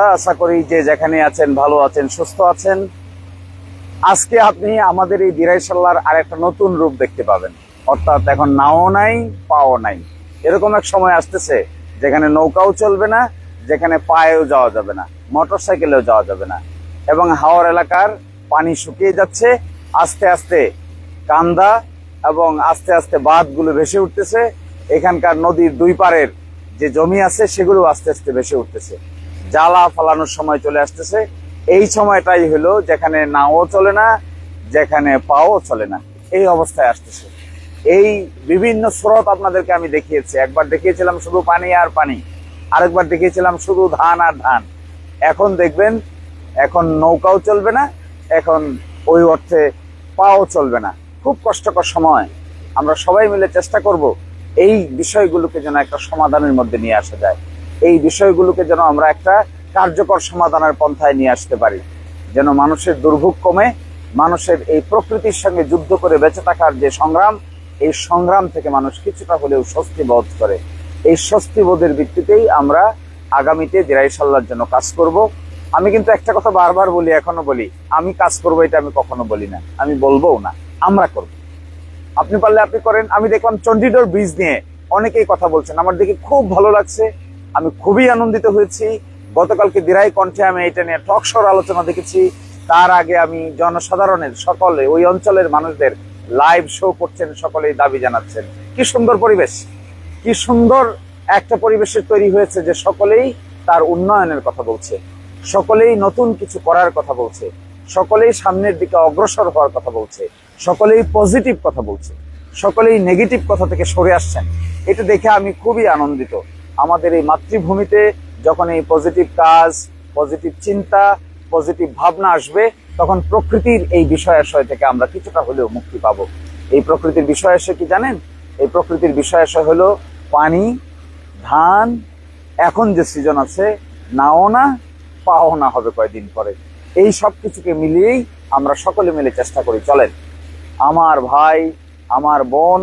আশা করি যে যেখানে আছেন ভালো আছেন, সুস্থ আছেন। আজকে আপনি আমাদের এই দিরাইশাল্লার আরেকটা নতুন রূপ দেখতে পাবেন। অর্থাৎ এখন নাও নাই, পাও নাই, এরকম এক সময় আসতেছে যেখানে নৌকাও চলবে না, যেখানে পায়েও যাওয়া যাবে না, মোটর সাইকেলেও যাওয়া যাবে না। এবং হাওর এলাকার পানি শুকিয়ে যাচ্ছে, আস্তে আস্তে কান্দা এবং আস্তে আস্তে বাঁধগুলো ভেসে উঠতেছে। এখানকার নদীর দুই পারের যে জমি আছে সেগুলো আস্তে আস্তে ভেসে উঠতেছে। জ্বালা ফালানোর সময় চলে আসতেছে। এই সময়টাই হলো যেখানে নাও চলে না, যেখানে পাও চলে না, এই অবস্থায় আসতেছে। এই বিভিন্ন স্রোত আপনাদেরকে আমি দেখিয়েছি। একবার দেখিয়েছিলাম শুধু পানি আর পানি, আরেকবার দেখিয়েছিলাম শুধু ধান আর ধান। এখন দেখবেন এখন নৌকাও চলবে না, এখন ওই অর্থে পাও চলবে না। খুব কষ্টকর সময়। আমরা সবাই মিলে চেষ্টা করব এই বিষয়গুলোকে যেন একটা সমাধানের মধ্যে নিয়ে আসা যায়। এই বিষয়গুলোকে যেন আমরা একটা কার্যকর সমাধানের পন্থায় নিয়ে আসতে পারি, যেন মানুষের দুর্ভোগ কমে, মানুষের এই প্রকৃতির সঙ্গে যুদ্ধ করে বেঁচে থাকার যে সংগ্রাম, এই সংগ্রাম থেকে মানুষ কিছুটা হলেও স্বস্তি বোধ করে। এই স্বস্তি বোধের ভিত্তিতেই আমরা আগামীতে দিরাইশাল্লার জন্য কাজ করব। আমি কিন্তু একটা কথা বারবার বলি, এখনো বলি, আমি কাজ করবো এটা আমি কখনো বলি না, আমি বলবো না, আমরা করব। আপনি পারলে আপনি করেন। আমি দেখলাম চণ্ডীডোর ব্রিজ নিয়ে অনেকেই কথা বলছেন, আমার দেখে খুব ভালো লাগছে, আমি খুবই আনন্দিত হয়েছি। গতকালকে দিরাই কণ্ঠে আমি এটা নিয়ে টক শোর আলোচনা দেখেছি। তার আগে আমি জনসাধারণের সকলে, ওই অঞ্চলের মানুষদের লাইভ শো করছেন, সকলেই দাবি জানাচ্ছেন। কি সুন্দর পরিবেশ, কি সুন্দর একটা পরিবেশের তৈরি হয়েছে যে সকলেই তার উন্নয়নের কথা বলছে, সকলেই নতুন কিছু করার কথা বলছে, সকলেই সামনের দিকে অগ্রসর হওয়ার কথা বলছে, সকলেই পজিটিভ কথা বলছে, সকলেই নেগেটিভ কথা থেকে সরে আসছেন। এটা দেখে আমি খুবই আনন্দিত। আমাদের এই মাতৃভূমিতে যখন এই পজিটিভ কাজ, পজিটিভ চিন্তা, পজিটিভ ভাবনা আসবে, তখন প্রকৃতির এই বিষয়াশয় থেকে আমরা কিছুটা হলেও মুক্তি পাবো। এই প্রকৃতির বিষয়াশয় কি জানেন? এই প্রকৃতির বিষয়াশয় হলো পানি, ধান, এখন যে সিজন আছে নাও না, পাও না হবে কয়েকদিন পরে। এই সব কিছুকে মিলিয়েই আমরা সকলে মিলে চেষ্টা করি। চলেন, আমার ভাই, আমার বোন,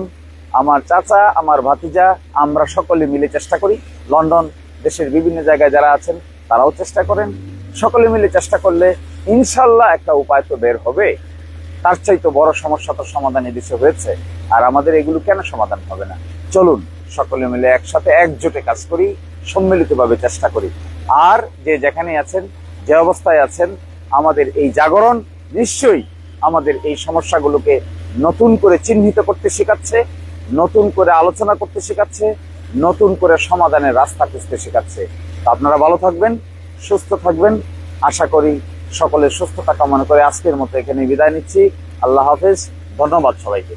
আমার চাচা, আমার ভাতিজা, আমরা সকলে মিলে চেষ্টা করি। লন্ডন, দেশের বিভিন্ন জায়গায় যারা আছেন তারাও চেষ্টা করেন। সকলে মিলে চেষ্টা করলে ইনশাল্লাহ একটা উপায় তো বের হবে। তার চাইতে বড় সমস্যা তো সমাধান এদেশে হয়েছে, আর আমাদের এগুলো কেন সমাধান হবে না? চলুন সকলে মিলে একসাথে একজোটে কাজ করি, সম্মিলিতভাবে চেষ্টা করি। আর যে যেখানে আছেন, যে অবস্থায় আছেন, আমাদের এই জাগরণ নিশ্চয়ই আমাদের এই সমস্যাগুলোকে নতুন করে চিহ্নিত করতে শেখাচ্ছে, নতুন করে আলোচনা করতে শেখাচ্ছে, নতুন করে সমাধানের রাস্তা খুঁজতে শেখাচ্ছে। আপনারা ভালো থাকবেন, সুস্থ থাকবেন। আশা করি সকলের সুস্থতা কামনা করে আজকের মতো এখানে বিদায় নিচ্ছি। আল্লাহ হাফেজ। ধন্যবাদ সবাইকে।